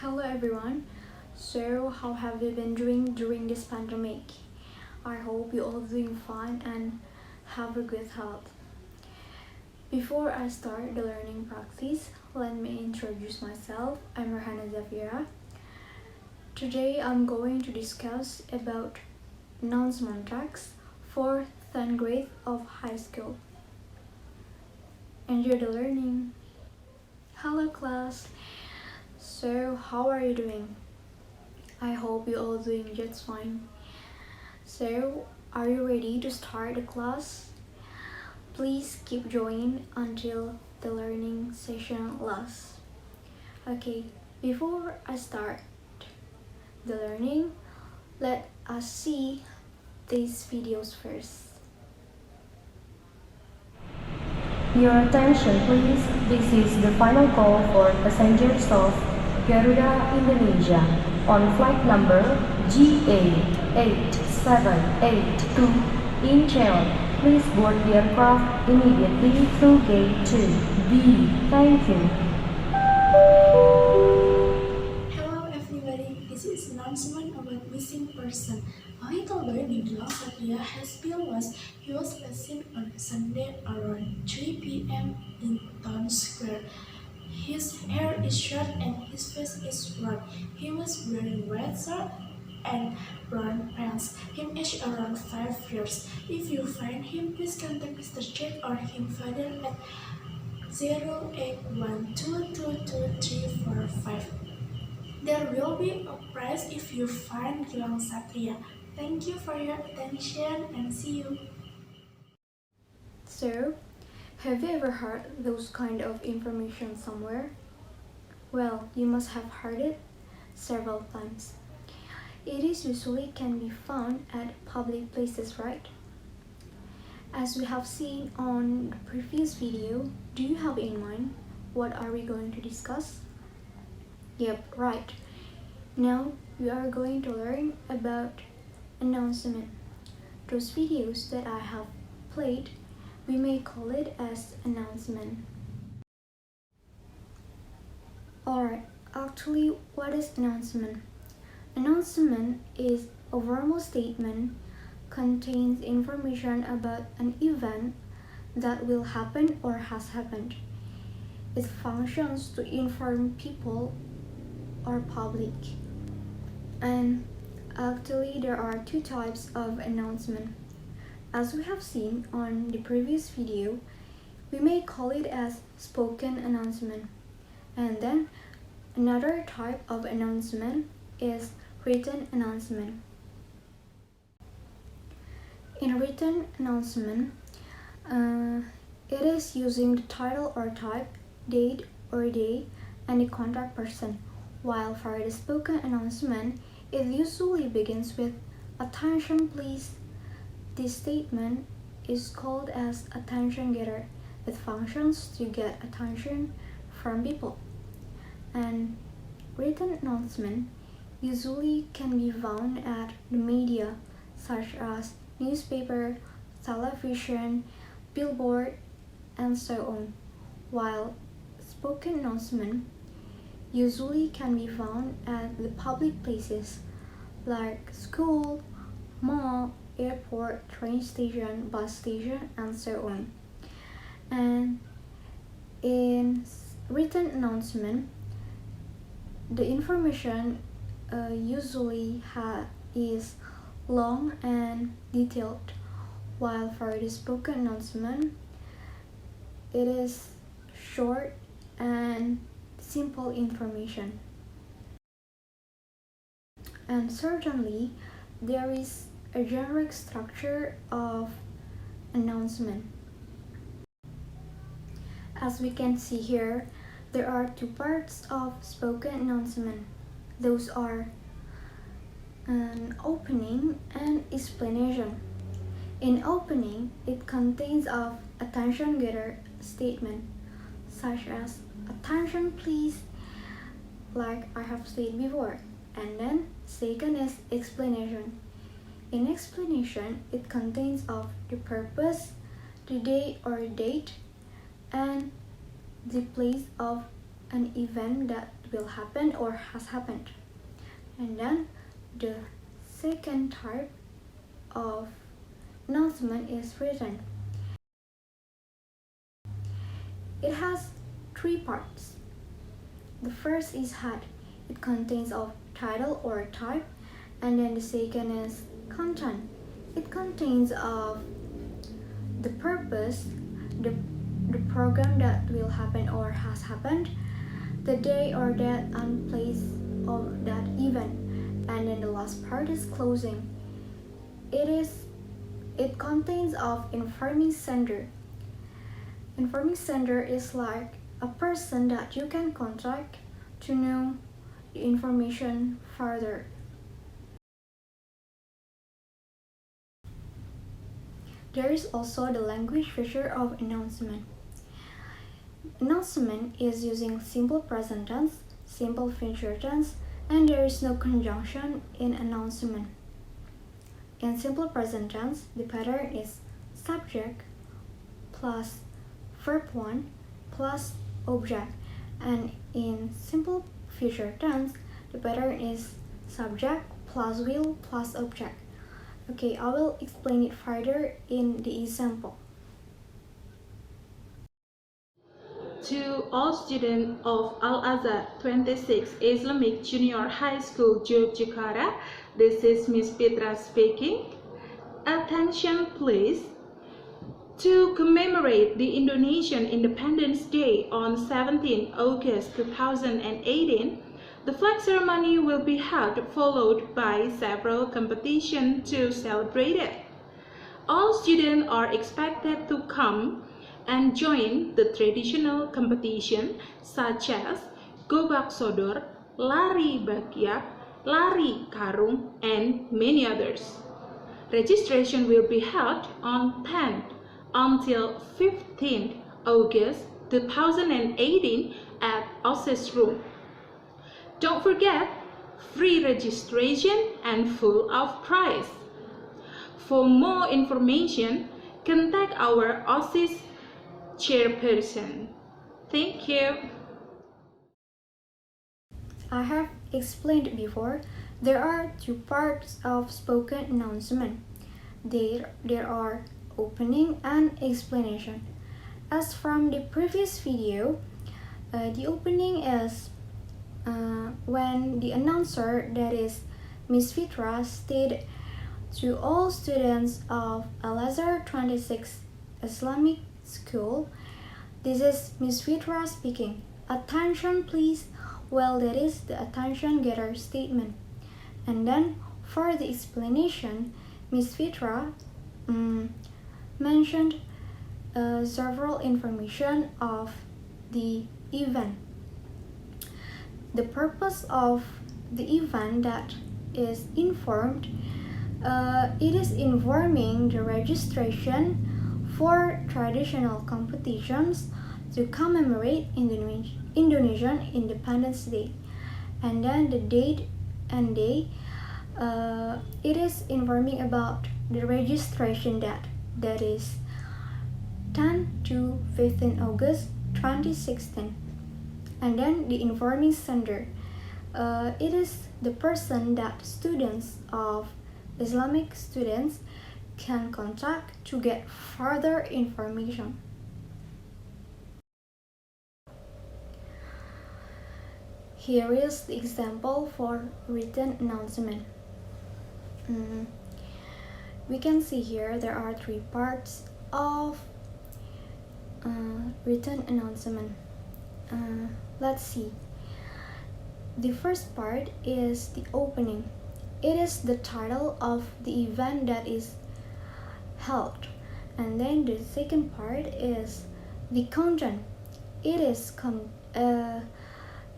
Hello everyone. So how have you been doing during this pandemic? I hope you're all doing fine and have a good health. Before I start the learning practice, let me introduce myself. I'm Rahana Zafira. Today I'm going to discuss about announcement tracks for 10th grade of high school. Enjoy the learning. Hello class. So how are you doing? I hope you're all doing just fine. So, are you ready to start the class? Please keep joining until the learning session lasts. Okay, before I start the learning, let us see these videos first. Your attention please, this is the final call for passengers of Garuda Indonesia on flight number GA8782 in Cheon. Please board the aircraft immediately through gate 2B. Thank you. Hello everybody, this is announcement about missing person. A little boy named Satria has been lost. He was last seen on Sunday around 3 p.m. in Town Square. His hair is short and his face is white. He was wearing white shirt and brown pants. Him age around 5 years. If you find him, please contact Mr. Jack or him father at 0812222345. There will be a prize if you find Gilang Satria. Thank you for your attention and see you. So, have you ever heard those kind of information somewhere? Well, you must have heard it several times. It is usually can be found at public places, right? As we have seen on the previous video, do you have in mind what are we going to discuss? Yep, right. Now we are going to learn about announcement. Those videos that I have played, we may call it as announcement. Alright, actually what is announcement? Announcement is a formal statement contains information about an event that will happen or has happened. It functions to inform people or public. And actually there are two types of announcement. As we have seen on the previous video, we may call it as spoken announcement. And then another type of announcement is written announcement. In written announcement, it is using the title or type, date or day, and the contact person. While for the spoken announcement, it usually begins with "Attention please." This statement is called as attention getter. It functions to get attention from people. And written announcement usually can be found at the media such as newspaper, television, billboard, and so on, while spoken announcement usually can be found at the public places like school, mall, airport, train station, bus station, and so on. And in written announcement, the information usually is long and detailed, while for the spoken announcement, it is short and simple information. And certainly, there is a generic structure of announcement. As we can see here, there are two parts of spoken announcement. Those are an opening and explanation. In opening, it contains of attention getter statement such as "Attention please," like I have said before. And then second is explanation. In explanation, it contains of the purpose, the day or date, and the place of an event that will happen or has happened. And then the second type of announcement is written. It has three parts. The first is head. It contains of title or type, and then the second is content. It contains of the purpose, the program that will happen or has happened, the day or date and place of that event, and then the last part is closing. It contains of informing sender. Informing sender is like a person that you can contact to know the information further. There is also the language feature of announcement. Announcement is using simple present tense, simple future tense, and there is no conjunction in announcement. In simple present tense, the pattern is subject plus verb 1 plus object, and in simple future tense, the pattern is subject plus will plus object. Okay, I will explain it further in the example. To all students of Al-Azhar 26 Islamic Junior High School, Yogyakarta, this is Miss Petra speaking. Attention please. To commemorate the Indonesian Independence Day on 17 August 2018, the flag ceremony will be held, followed by several competitions to celebrate it. All students are expected to come and join the traditional competition such as Gobak Sodor, Lari Bakyak, Lari Karung, and many others. Registration will be held on 10th until 15th August 2018 at OSIS room. Don't forget, free registration and full of prize. For more information, contact our OSIS chairperson. Thank you. I have explained before, there are two parts of spoken announcement. There are opening and explanation. As from the previous video, the opening is when the announcer, that is Miss Fitra, stated to all students of Al-Azhar 26 Islamic School, this is Miss Fitra speaking. Attention please. Well, that is the attention getter statement. And then for the explanation, Miss Fitra mentioned several information of the event. The purpose of the event that is informed, it is informing the registration for traditional competitions to commemorate Indonesian Independence Day. And then the date and day, it is informing about the registration date, that is 10 to 15 August 2016. And then the informing sender, it is the person that students of Islamic students can contact to get further information. Here is the example for written announcement. We can see here there are three parts of written announcement. Let's see. The first part is the opening. It is the title of the event that is held. And then the second part is the content. It is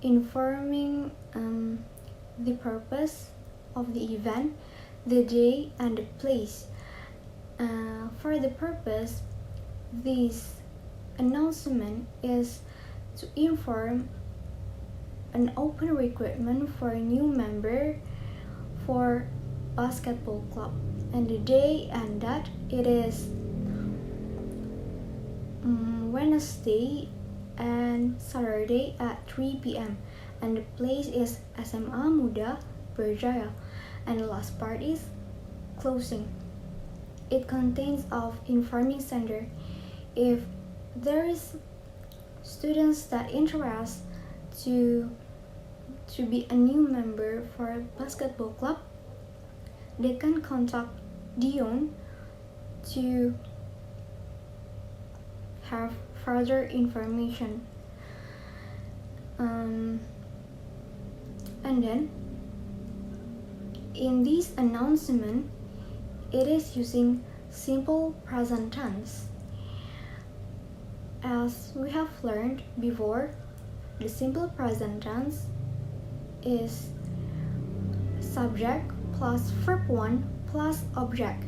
informing the purpose of the event, the day, and the place. For the purpose, this announcement is to inform an open recruitment for a new member for basketball club, and the day and that it is Wednesday and Saturday at 3 p.m. and the place is SMA Muda Berjaya, and the last part is closing. It contains of informing center. If there is students that interest to be a new member for a basketball club, they can contact Dion to have further information. And then in this announcement, it is using simple present tense. As we have learned before, the simple present tense is subject plus verb 1 plus object.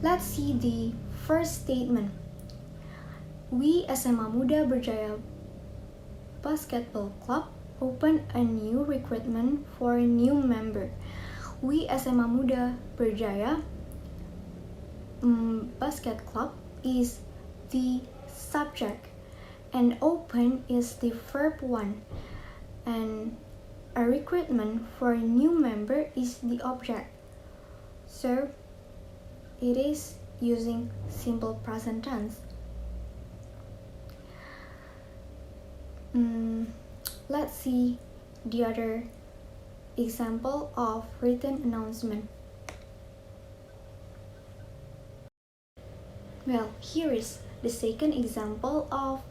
Let's see the first statement. We SMA Muda Berjaya Basketball Club open a new recruitment for a new member. We SMA Muda Berjaya Basket Club is the subject and open is the verb 1, and a recruitment for a new member is the object. So it is using simple present tense. Let's see the other example of written announcement. Well, here is the second example of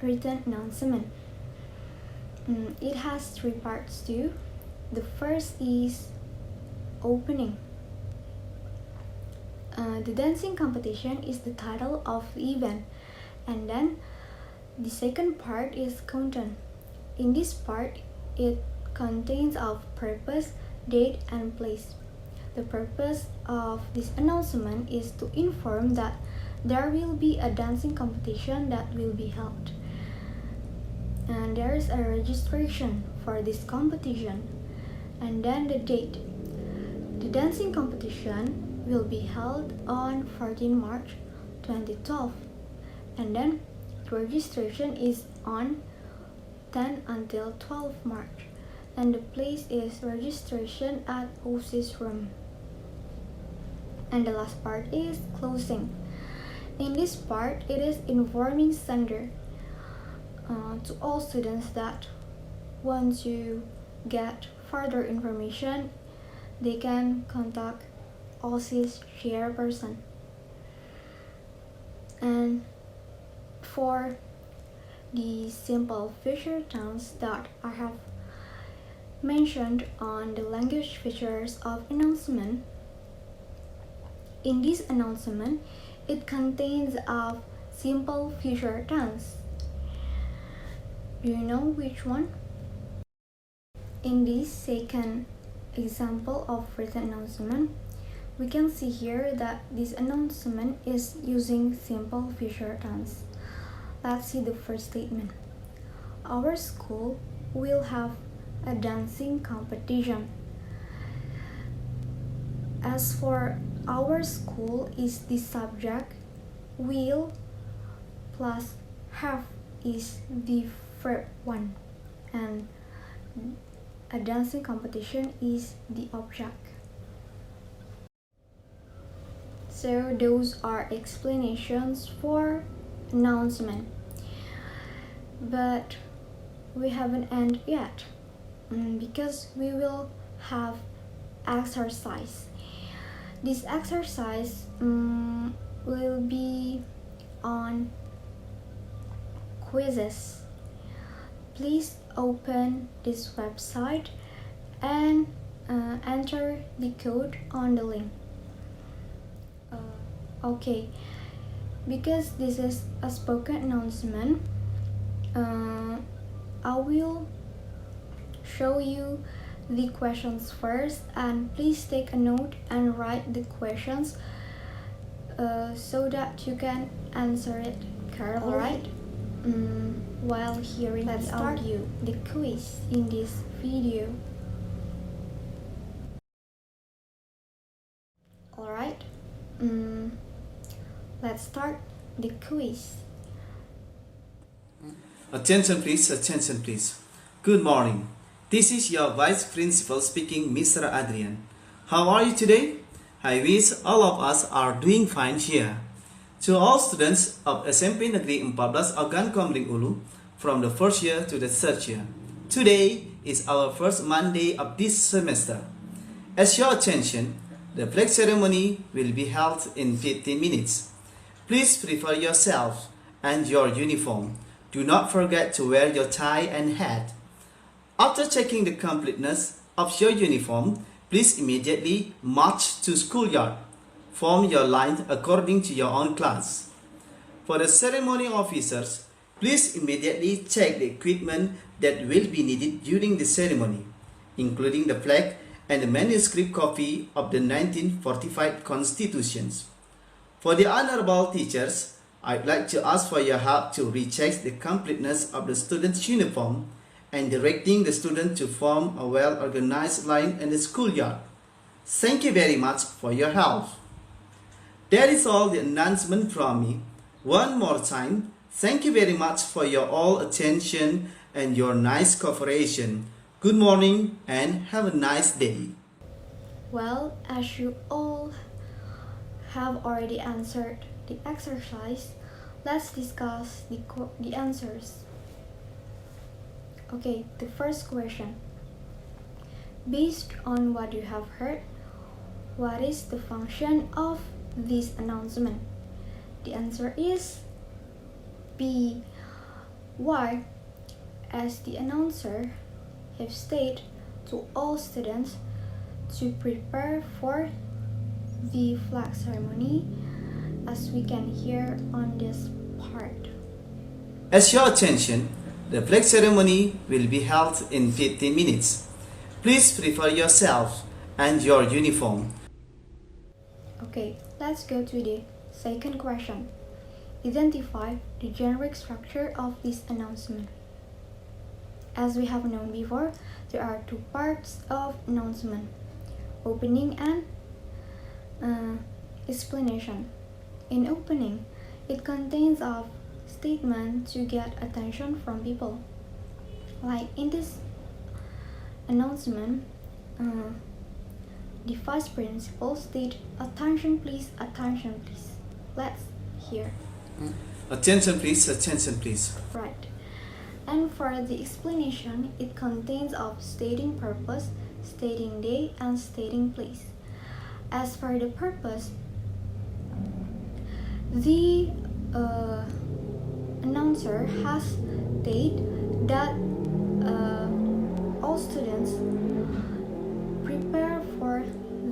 written announcement. It has three parts too. The first is opening. The dancing competition is the title of the event, and then the second part is content. In this part, it contains of purpose, date, and place. The purpose of this announcement is to inform that there will be a dancing competition that will be held. And there is a registration for this competition. And then the date. The dancing competition will be held on 14 March 2012. And then the registration is on 10 until 12 March. And the place is registration at OSIS room. And the last part is closing. In this part, it is informing sender to all students that want to get further information, they can contact OSIS chairperson. And for the simple future tense that I have mentioned on the language features of announcement, in this announcement, it contains of simple future tense. Do you know which one? In this second example of written announcement, we can see here that this announcement is using simple future tense. Let's see the first statement. Our school will have a dancing competition. As for our school is the subject, will plus have is the verb 1, and a dancing competition is the object. So those are explanations for announcement. But we haven't ended yet because we will have exercise. This exercise will be on quizzes. Please open this website and enter the code on the link. Okay, because this is a spoken announcement, I will show you the questions first, and please take a note and write the questions so that you can answer it correctly. Alright? While hearing the audio, the quiz in this video. Alright? Let's start the quiz. Attention please, attention please. Good morning. This is your Vice Principal speaking, Mr. Adrian. How are you today? I wish all of us are doing fine here. To all students of SMP Negeri 14 Ogan Komering Ulu, from the first year to the third year. Today is our first Monday of this semester. As your attention, the flag ceremony will be held in 15 minutes. Please prepare yourself and your uniform. Do not forget to wear your tie and hat. After checking the completeness of your uniform, please immediately march to schoolyard. Form your line according to your own class. For the ceremony officers, please immediately check the equipment that will be needed during the ceremony, including the flag and the manuscript copy of the 1945 Constitutions. For the honorable teachers, I'd like to ask for your help to recheck the completeness of the student's uniform and directing the student to form a well-organized line in the schoolyard. Thank you very much for your help. That is all the announcement from me. One more time, thank you very much for your all attention and your nice cooperation. Good morning and have a nice day. Well, as you all have already answered the exercise, let's discuss the answers. Okay, the first question. Based on what you have heard, what is the function of this announcement? The answer is B. Why? As the announcer have stated to all students to prepare for the flag ceremony, as we can hear on this part. As your attention, the flag ceremony will be held in 15 minutes. Please prepare yourself and your uniform. Okay, let's go to the second question. Identify the generic structure of this announcement. As we have known before, there are two parts of announcement: opening and explanation. In opening, it contains a statement to get attention from people. Like in this announcement, the vice principal state, attention please, attention please. Let's hear. Attention please, attention please. Right. And for the explanation, it contains of stating purpose, stating day, and stating place. As for the purpose, the announcer has stated that all students prepare for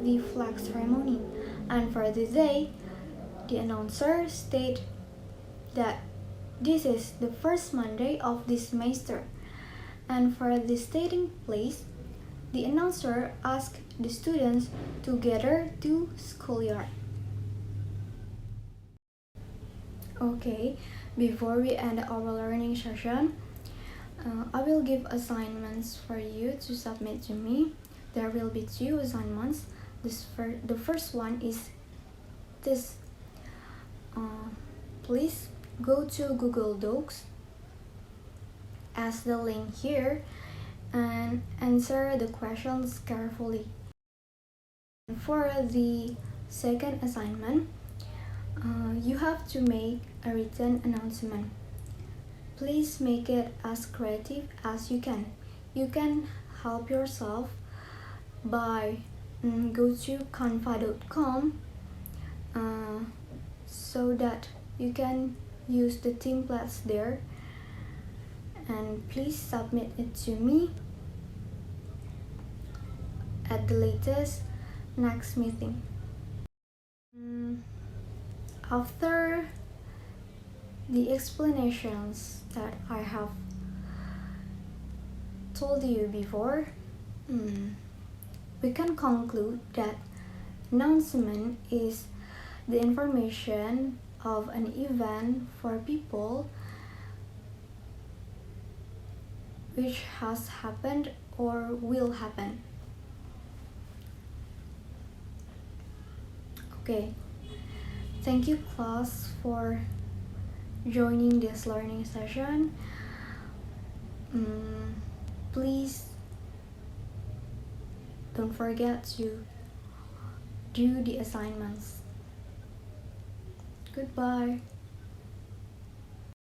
the flag ceremony, and for the day, the announcer stated that this is the first Monday of this semester, and for the stating place, the announcer asked the students to gather to schoolyard. Okay, before we end our learning session, I will give assignments for you to submit to me. There will be two assignments. The first one is this. Please go to Google Docs as the link here and answer the questions carefully. For the second assignment, you have to make a written announcement. Please make it as creative as you can. You can help yourself by go to canva.com so that you can use the templates there, and please submit it to me at the latest next meeting. After the explanations that I have told you before, we can conclude that announcement is the information of an event for people which has happened or will happen. Okay, thank you class for joining this learning session. Please don't forget to do the assignments. Goodbye.